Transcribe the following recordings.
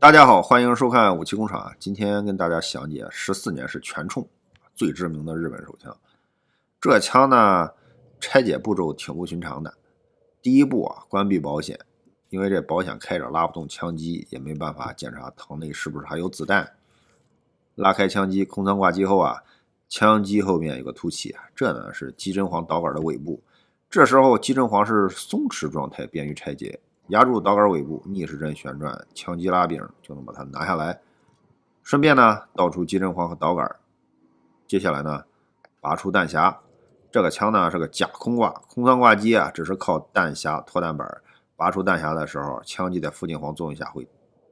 大家好，欢迎收看武器工厂。今天跟大家详解14年式全冲最知名的日本手枪。这枪呢，拆解步骤挺不寻常的。第一步啊，关闭保险，因为这保险开着拉不动枪机，也没办法检查膛内是不是还有子弹。拉开枪机，空舱挂机后啊，枪机后面有个凸起，这呢是机针簧导杆的尾部。这时候机针簧是松弛状态，便于拆解。压住导杆尾部，逆时针旋转，枪机拉柄就能把它拿下来。顺便呢，倒出机针簧和导杆。接下来呢，拔出弹匣。这个枪呢是个假空挂，空舱挂机啊，只是靠弹匣托弹板。拔出弹匣的时候，枪机在附近簧作用下会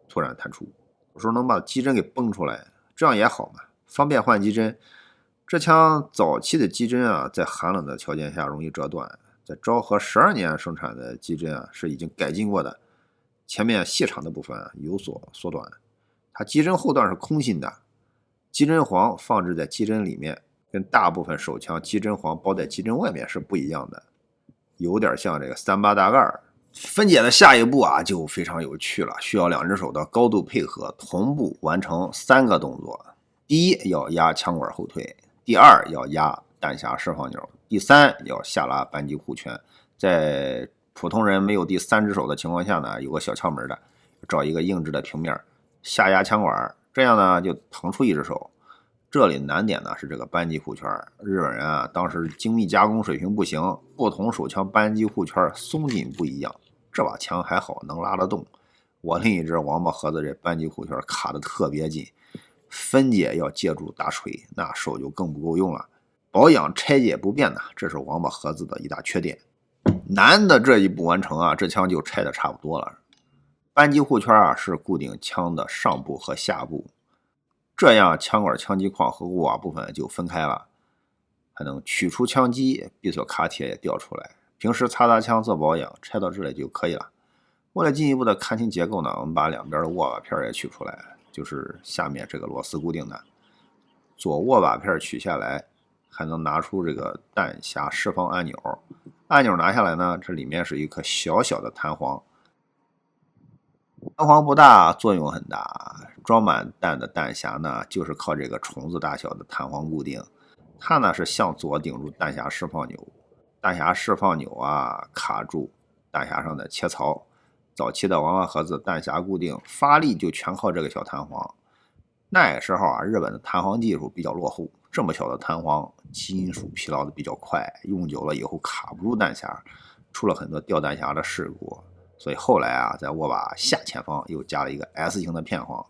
突然弹出，有时候能把机针给崩出来，这样也好嘛，方便换机针。这枪早期的机针啊，在寒冷的条件下容易折断。在昭和12年生产的机针啊，是已经改进过的，前面细长的部分有所缩短。它机针后段是空心的，机针簧放置在机针里面，跟大部分手枪机针簧包在机针外面是不一样的，有点像这个38大盖。分解的下一步啊，就非常有趣了，需要2只手的高度配合，同步完成3个动作。第一，要压枪管后退；第二，要压弹匣释放钮；第三，要下拉扳机护圈。在普通人没有第3只手的情况下呢，有个小窍门的，找一个硬质的平面下压枪管，这样呢就腾出1只手。这里难点呢是这个扳机护圈，日本人啊当时精密加工水平不行，不同手枪扳机护圈松紧不一样。这把枪还好能拉得动，我另一只王八盒子这扳机护圈卡得特别紧，分解要借助大锤，那手就更不够用了。保养拆解不便呢，这是王八盒子的一大缺点。难的这一步完成啊，这枪就拆得差不多了。扳机护圈啊是固定枪的上部和下部，这样枪管、枪机框和握把部分就分开了，还能取出枪机，闭锁卡铁也掉出来。平时擦枪做保养，拆到这里就可以了。为了进一步的看清结构呢，我们把两边的握把片也取出来，就是下面这个螺丝固定的。左握把片取下来，还能拿出这个弹匣释放按钮。按钮拿下来呢，这里面是一颗小小的弹簧。弹簧不大，作用很大。装满弹的弹匣呢，就是靠这个虫子大小的弹簧固定。它呢是向左顶住弹匣释放钮，弹匣释放钮啊卡住弹匣上的切槽。早期的王八盒子弹匣固定发力就全靠这个小弹簧。那时候啊，日本的弹簧技术比较落后，这么小的弹簧，金属疲劳的比较快，用久了以后卡不住弹匣，出了很多掉弹匣的事故。所以后来啊，在握把下前方又加了一个 S 型的片簧，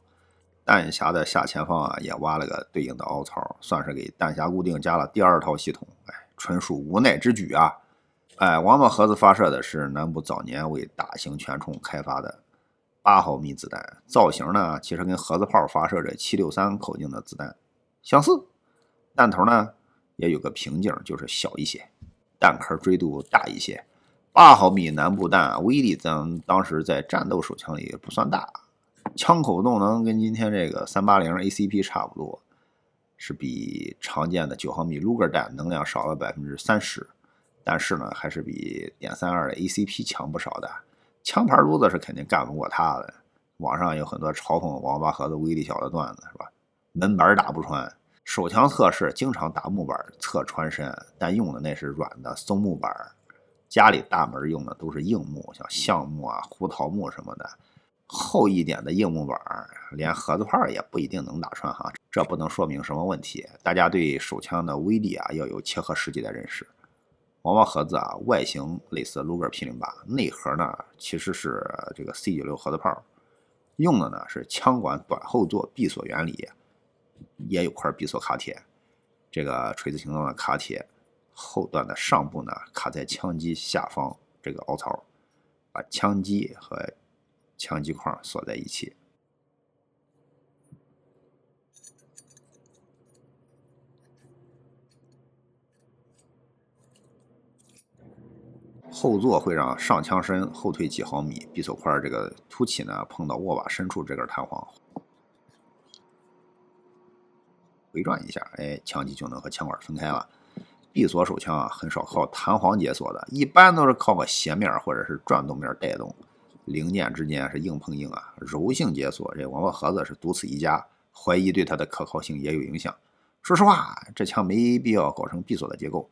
弹匣的下前方啊也挖了个对应的凹槽，算是给弹匣固定加了第2套系统。纯属无奈之举啊！王八盒子发射的是南部早年为大型全冲开发的8毫米子弹，造型呢其实跟盒子炮发射这763口径的子弹相似，弹头呢也有个瓶颈，就是小一些，弹壳锥度大一些。8毫米南部弹威力当时在战斗手枪里不算大，枪口动能跟今天这个380 ACP 差不多，是比常见的9毫米 Luger 弹能量少了30%，但是呢还是比.32的 ACP 强不少的。枪牌撸子是肯定干不过它的，网上有很多嘲讽王八盒子威力小的段子，是吧？门板打不穿，手枪测试经常打木板测穿身，但用的那是软的松木板。家里大门用的都是硬木，像橡木啊、胡桃木什么的，厚一点的硬木板，连盒子炮也不一定能打穿哈。这不能说明什么问题，大家对手枪的威力啊要有切合实际的认识。王八盒子啊，外形类似 Luger P08，内核呢其实是这个 C96 盒子炮，用的呢是枪管短后座闭锁原理，也有块闭锁卡铁，这个锤子形状的卡铁。后段的上部呢卡在枪机下方这个凹槽，把枪机和枪机框锁在一起。后座会让上枪身后退几毫米，闭锁块这个凸起呢碰到握把深处这根弹簧，回转一下，枪机就能和枪管分开了。闭锁手枪啊，很少靠弹簧解锁的，一般都是靠个斜面或者是转动面带动。零件之间是硬碰硬啊，柔性解锁这王八盒子是独此一家，怀疑对它的可靠性也有影响。说实话，这枪没必要搞成闭锁的结构，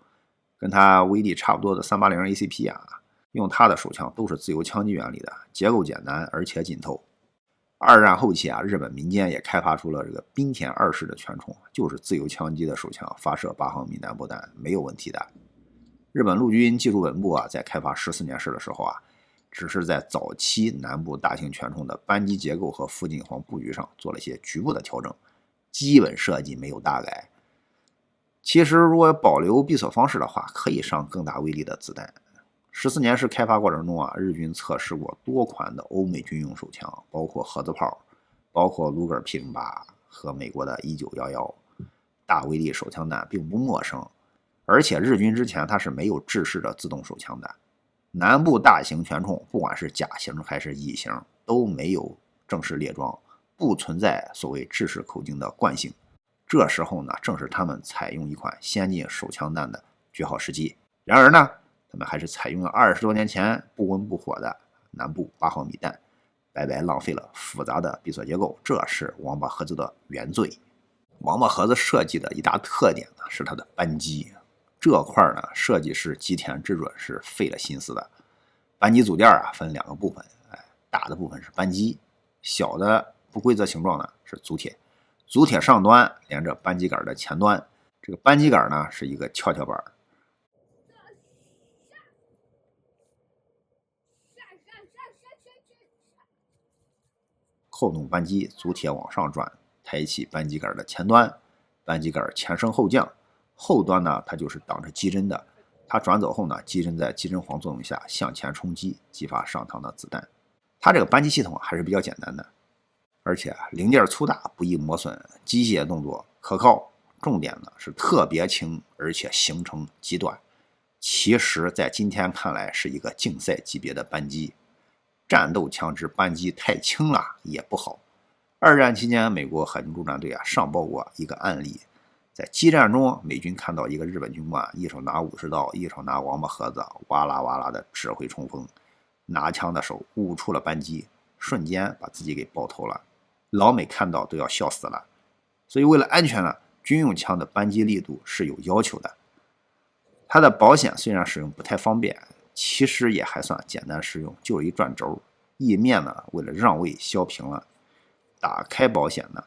跟它威力差不多的380 ACP 啊，用它的手枪都是自由枪击原理的，结构简单而且紧凑。二战后期啊，日本民间也开发出了这个滨田2式的全冲，就是自由枪击的手枪，发射8毫米南部弹没有问题的。日本陆军技术本部啊，在开发14年式的时候啊，只是在早期南部大型全冲的扳机结构和附近簧布局上做了一些局部的调整，基本设计没有大改。其实如果保留闭锁方式的话，可以上更大威力的子弹。14年式开发过程中啊，日军测试过多款的欧美军用手枪，包括盒子炮，包括卢格 P08和美国的1911，大威力手枪弹并不陌生。而且日军之前它是没有制式的自动手枪的，南部大型全冲不管是甲型还是乙型都没有正式列装，不存在所谓制式口径的惯性。这时候呢，正是他们采用一款先进手枪弹的绝好时机。然而呢，他们还是采用了20多年前不温不火的南部8毫米弹，白白浪费了复杂的闭锁结构，这是王八盒子的原罪。王八盒子设计的一大特点呢，是它的扳机。这块呢，设计师吉田之准是费了心思的。扳机组件啊，分2个部分，大的部分是扳机，小的不规则形状呢是足铁。足铁上端连着扳机杆的前端，这个扳机杆呢是一个跷跷板。扣动扳机，足铁往上转，抬起扳机杆的前端，扳机杆前升后降，后端呢它就是挡着机针的，它转走后呢，机针在机针簧作用下向前冲击，激发上膛的子弹。它这个扳机系统还是比较简单的，而且零件粗大，不易磨损，机械动作可靠，重点呢是特别轻，而且行程极短。其实在今天看来是一个竞赛级别的扳机。战斗枪支扳机太轻了也不好。二战期间，美国海军陆战队啊上报过一个案例，在激战中，美军看到一个日本军官一手拿武士刀，一手拿王八盒子，哇啦哇啦的指挥冲锋，拿枪的手捂出了扳机，瞬间把自己给爆头了。老美看到都要笑死了。所以为了安全呢，军用枪的扳机力度是有要求的。它的保险虽然使用不太方便，其实也还算简单实用，就是一转轴，翼面呢为了让位削平了。打开保险呢，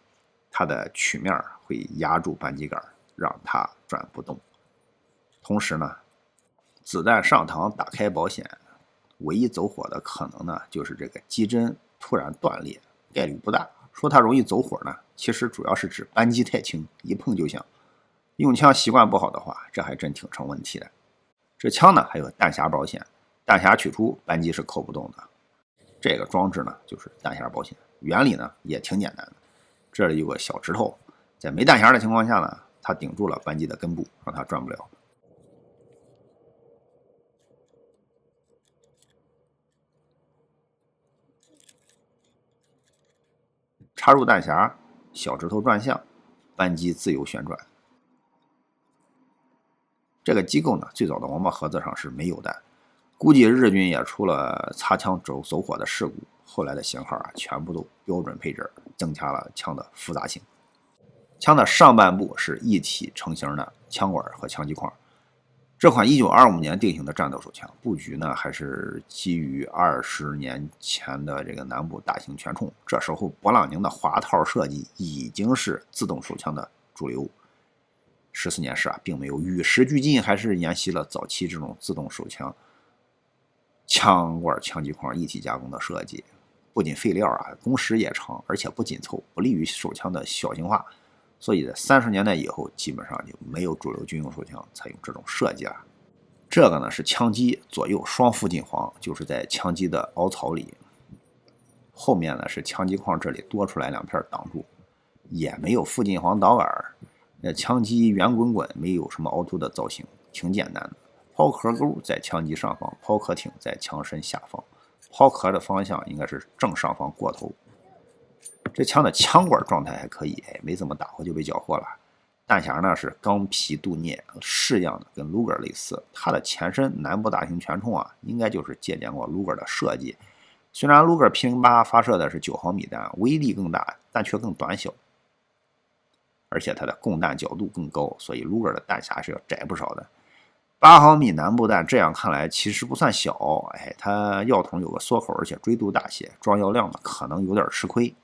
它的曲面会压住扳机杆，让它转不动。同时呢，子弹上膛打开保险，唯一走火的可能呢，就是这个机针突然断裂，概率不大。说它容易走火呢，其实主要是指扳机太轻，一碰就响。用枪习惯不好的话，这还真挺成问题的。这枪呢还有弹匣保险，弹匣取出，扳机是扣不动的。这个装置呢就是弹匣保险，原理呢也挺简单的。这里有个小指头，在没弹匣的情况下呢，它顶住了扳机的根部，让它转不了。插入弹匣，小指头转向，扳机自由旋转。这个机构呢，最早的王八盒子上是没有的，估计日军也出了擦枪走火的事故，后来的型号啊，全部都标准配置，增加了枪的复杂性。枪的上半部是一体成型的枪管和枪机框。这款1925年定型的战斗手枪布局呢，还是基于20年前的这个南部大型全冲。这时候勃朗宁的滑套设计已经是自动手枪的主流。14年式啊，并没有与时俱进，还是沿袭了早期这种自动手枪枪管、枪机框一体加工的设计。不仅废料啊，工时也长，而且不紧凑，不利于手枪的小型化。所以在30年代以后，基本上就没有主流军用手枪采用这种设计了。这个呢是枪机左右双附近簧，就是在枪机的凹槽里。后面呢是枪机框，这里多出来2片挡住，也没有附近簧导杆。枪机圆滚滚，没有什么凹凸的造型，挺简单的。抛壳钩在枪机上方，抛壳艇在枪身下方，抛壳的方向应该是正上方过头。这枪的枪管状态还可以，没怎么打过就被缴获了。弹匣呢是钢皮镀镍式样的，跟 Luger 类似。它的前身南部大型全冲啊，应该就是借鉴过 Luger 的设计，虽然 Luger P08 发射的是9毫米弹，威力更大，但却更短小，而且它的供弹角度更高，所以 Luger 的弹匣是要窄不少的。8毫米南部弹这样看来其实不算小，它药筒有个缩口，而且锥度大些，装药量呢可能有点吃亏。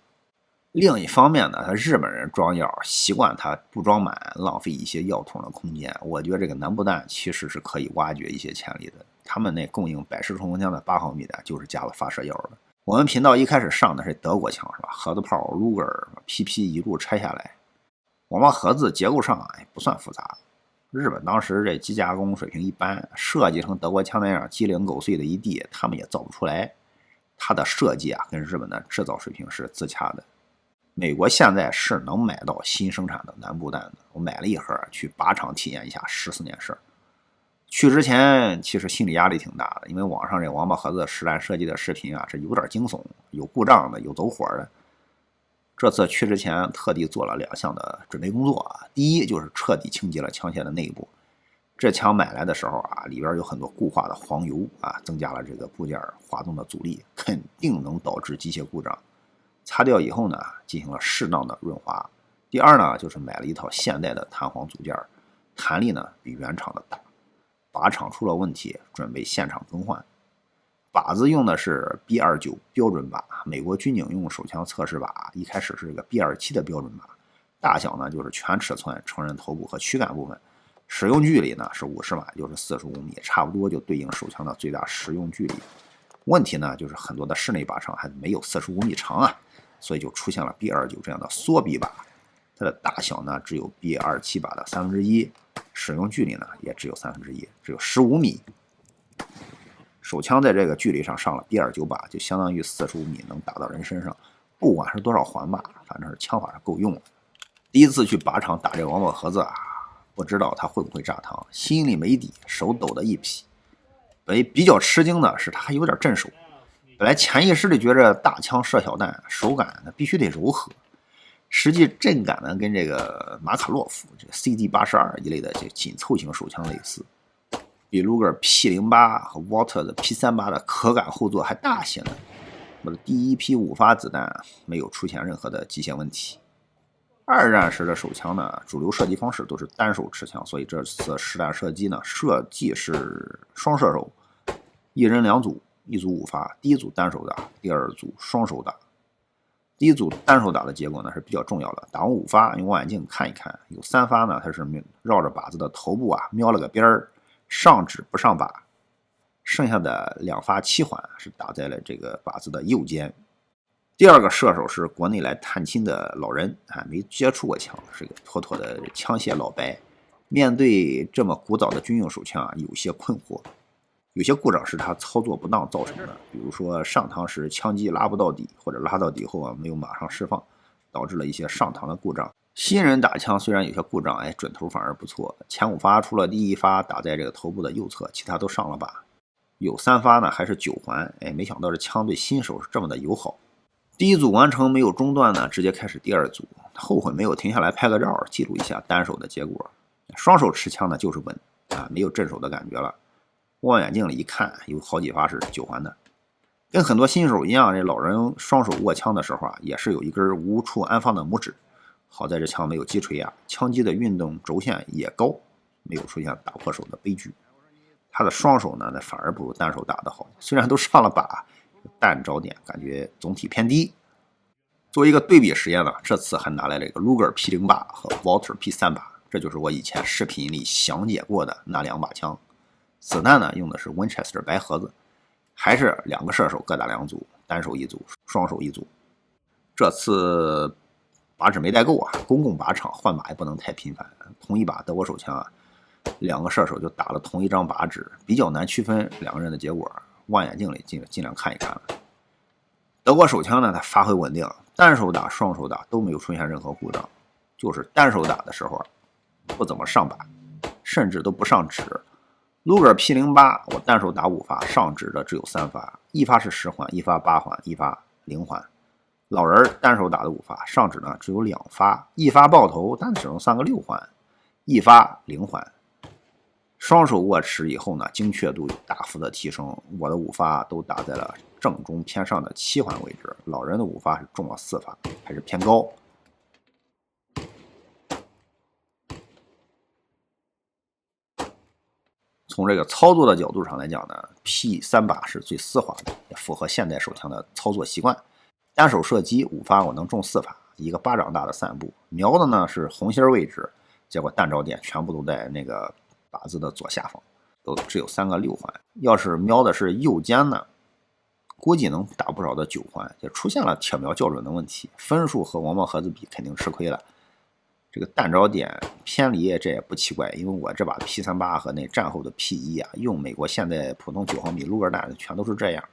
另一方面呢，日本人装药习惯它不装满，浪费一些药筒的空间。我觉得这个南部弹其实是可以挖掘一些潜力的。他们那供应百式冲锋枪的8毫米弹就是加了发射药的。我们频道一开始上的是德国枪是吧？盒子炮、Luger、PP 一路拆下来，我们盒子结构上不算复杂。日本当时这机加工水平一般，设计成德国枪那样鸡零狗碎的一地，他们也造不出来。它的设计跟日本的制造水平是自洽的。美国现在是能买到新生产的南部弹的，我买了一盒去靶场体验一下14年事。去之前其实心理压力挺大的，因为网上这王八盒子实弹射击的视频是有点惊悚，有故障的，有走火的。这次去之前特地做了2项的准备工作第一就是彻底清洁了枪械的内部。这枪买来的时候里边有很多固化的黄油增加了这个部件滑动的阻力，肯定能导致机械故障。擦掉以后呢，进行了适当的润滑。第二呢，就是买了一套现代的弹簧组件，弹力呢比原厂的大。靶场出了问题，准备现场更换。靶子用的是 B29 标准靶，美国军警用手枪测试靶一开始是这个 B27 的标准靶，大小呢就是全尺寸，成人头部和躯干部分。使用距离呢是50码，就是45米，差不多就对应手枪的最大实用距离。问题呢就是很多的室内靶场还没有45米长所以就出现了 B29 这样的缩比靶，它的大小呢只有 B27 靶的1/3，使用距离呢也只有1/3，只有15米。手枪在这个距离上上了 B29 靶，就相当于45米能打到人身上。不管是多少环靶，反正是枪法是够用的。第一次去靶场打这个王八盒子不知道它会不会炸膛，心里没底，手抖得一匹。比较吃惊的是它还有点震手。本来潜意识里觉着大枪射小弹手感必须得柔和，实际震感呢跟这个马卡洛夫这 CD82 一类的这紧凑型手枪类似，比 Luger P08 和 Walther 的 P38 的可感后座还大些呢。我的第一批5发子弹没有出现任何的机械问题。二战时的手枪呢，主流射击方式都是单手持枪，所以这次实弹射击呢，设计是双射手，一人2组，一组5发，第一组单手打，第二组双手打。第一组单手打的结果呢是比较重要的，打完5发用望远镜看一看，有3发呢它是绕着靶子的头部瞄了个边儿，上指不上靶，剩下的2发7环是打在了这个靶子的右肩。第二个射手是国内来探亲的老人没接触过枪，是个妥妥的枪械老白。面对这么古早的军用手枪有些困惑。有些故障是他操作不当造成的，比如说上膛时枪机拉不到底，或者拉到底后没有马上释放，导致了一些上膛的故障。新人打枪虽然有些故障，准头反而不错。前5发除了第1发打在这个头部的右侧，其他都上了靶。有3发呢还是9环，没想到这枪对新手是这么的友好。第一组完成没有中断呢，直接开始第二组，后悔没有停下来拍个照，记录一下单手的结果。双手持枪呢就是稳没有震手的感觉了。望远镜里一看，有好几发是9环的。跟很多新手一样，这老人双手握枪的时候也是有一根无处安放的拇指。好在这枪没有击锤枪机的运动轴线也高，没有出现打破手的悲剧。他的双手呢，反而不如单手打得好，虽然都上了靶，弹着点感觉总体偏低。作为一个对比实验呢，这次还拿来了一个 Luger P08 和 Walther P38，这就是我以前视频里详解过的那2把枪。子弹呢用的是 Winchester 白盒子，还是2个射手各打2组，单手1组，双手1组。这次靶纸没带够公共靶场换靶也不能太频繁。同一把德国手枪2个射手就打了同一张靶纸，比较难区分2个人的结果。望远镜里尽量看一看了。德国手枪呢，它发挥稳定，单手打、双手打都没有出现任何故障，就是单手打的时候不怎么上靶，甚至都不上指。Luger P08 我单手打5发，上指的只有3发，1发是10环，1发8环，1发0环。老人单手打的5发，上指呢只有2发，1发爆头，但只能算个6环，1发0环。双手握持以后呢，精确度有大幅的提升。我的五发都打在了正中偏上的7环位置，老人的五发是中了4发，还是偏高。从这个操作的角度上来讲呢 ，P38是最丝滑的，也符合现代手枪的操作习惯。单手射击5发我能中4发，一个巴掌大的散步，瞄的呢是红心位置，结果弹着点全部都在那个靶子的左下方，都只有3个6环。要是瞄的是右肩呢，估计能打不少的9环，就出现了铁瞄校准的问题，分数和王八盒子比肯定吃亏了。这个弹着点偏离这也不奇怪，因为我这把 P38 和那战后的 P1啊，用美国现在普通9毫米撸根弹的全都是这样。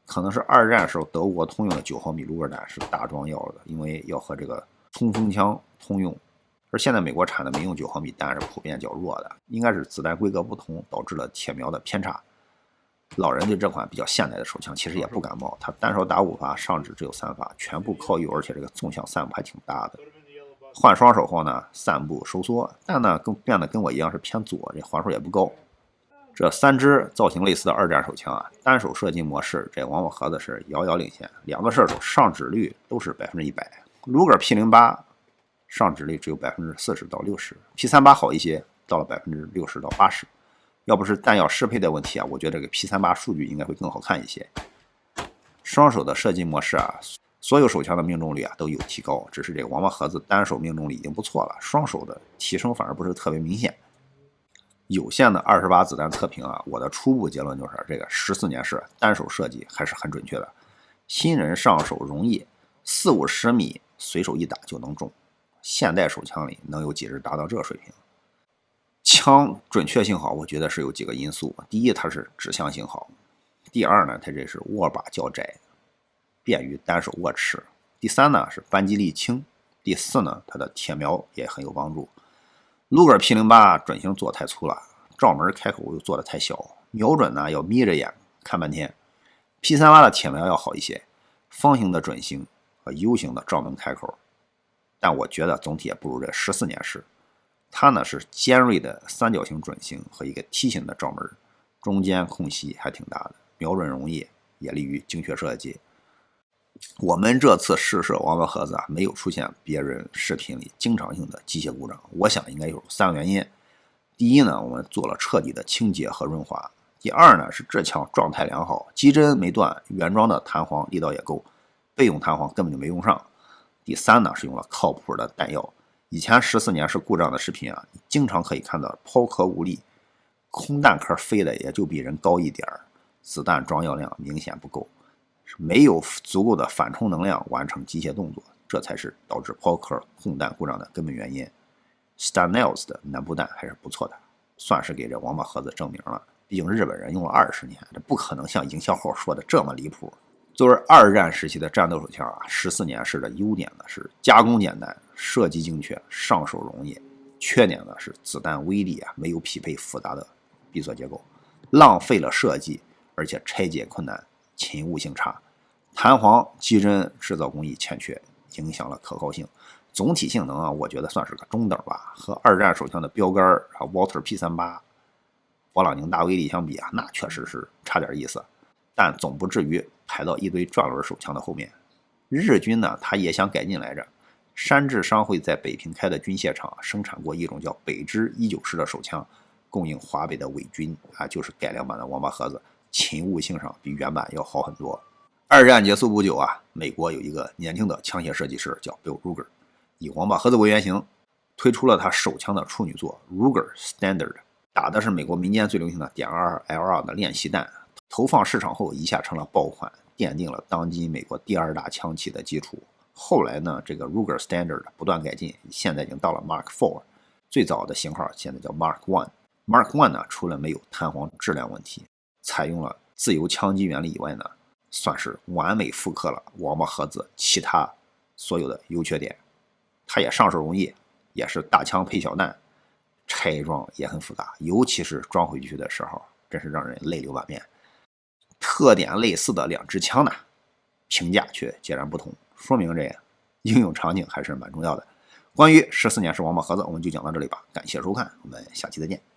可能是2战时候德国通用的9毫米撸根弹是大装药的，因为要和这个冲锋枪通用。而现在美国产的民用9毫米弹是普遍较弱的，应该是子弹规格不同导致了铁瞄的偏差。老人对这款比较现代的手枪其实也不感冒，他单手打5发，上指只有3发，全部靠右，而且这个纵向散步还挺大的。换双手后呢，散步收缩，但呢变得跟我一样是偏左，这环数也不高。这3支造型类似的2战手枪啊，单手射击模式这王八盒子是遥遥领先，2个射手上指率都是100%。Ruger P08 上指率只有40%到60%，P38 好一些，到了60%到80%。要不是弹药适配的问题啊，我觉得这个 P38 数据应该会更好看一些。双手的射击模式啊，所有手枪的命中率啊都有提高，只是这个王八盒子单手命中率已经不错了，双手的提升反而不是特别明显。有限的28子弹测评啊，我的初步结论就是这个14年式单手射击还是很准确的。新人上手容易，40-50米随手一打就能中。现代手枪里能有几支达到这个水平？枪准确性好，我觉得是有几个因素。第一，它是指向性好；第二呢，它这是握把较窄，便于单手握持；第三呢是扳机力轻；第四呢，它的铁瞄也很有帮助。Ruger P08 准星做太粗了，罩门开口又做的太小，瞄准呢要眯着眼看半天。P38 的铁瞄要好一些，方形的准星和 U 型的罩门开口，但我觉得总体也不如这14年式。它呢是尖锐的三角形准星和一个梯形的罩门，中间空隙还挺大的，瞄准容易，也利于精确射击。我们这次试射王八盒子啊，没有出现别人视频里经常性的机械故障，我想应该有3个原因。第一呢，我们做了彻底的清洁和润滑；第二呢，是这枪状态良好，机针没断，原装的弹簧力道也够，备用弹簧根本就没用上；第三呢，是用了靠谱的弹药。以前14年式故障的视频啊，经常可以看到抛壳无力，空弹壳飞的也就比人高一点，子弹装药量明显不够，没有足够的反冲能量完成机械动作，这才是导致抛壳空弹故障的根本原因。Stanels 的南部弹还是不错的，算是给这王八盒子证明了，毕竟日本人用了20年，这不可能像营销号说的这么离谱。作为2战时期的战斗手枪啊，14年式的优点呢是加工简单，射击精确，上手容易；缺点呢是子弹威力啊没有匹配复杂的闭锁结构，浪费了设计，而且拆解困难，勤务性差，弹簧机针制造工艺欠缺，影响了可靠性。总体性能啊，我觉得算是个中等吧，和2战手枪的标杆Walther P38、勃朗宁大威力相比啊，那确实是差点意思，但总不至于排到一堆转轮手枪的后面。日军呢，他也想改进来着。山治商会在北平开的军械厂生产过一种叫北支19式的手枪，供应华北的伪军啊，就是改良版的王八盒子，勤务性上比原版要好很多。2战结束不久啊，美国有一个年轻的枪械设计师叫 Bill Ruger， 以王八盒子为原型，推出了他手枪的处女作 Ruger Standard， 打的是美国民间最流行的.22L2 的练习弹，投放市场后一下成了爆款，奠定了当今美国第2大枪器的基础。后来呢，这个 Ruger Standard 不断改进，现在已经到了 Mark IV， 最早的型号现在叫 Mark I。Mark I 呢，除了没有弹簧质量问题，采用了自由枪击原理以外呢，算是完美复刻了王八盒子其他所有的优缺点。它也上手容易，也是大枪配小弹，拆装也很复杂，尤其是装回去的时候，真是让人泪流满面。特点类似的2支枪呢，评价却截然不同，说明这应用场景还是蛮重要的。关于14年式王八盒子，我们就讲到这里吧，感谢收看，我们下期再见。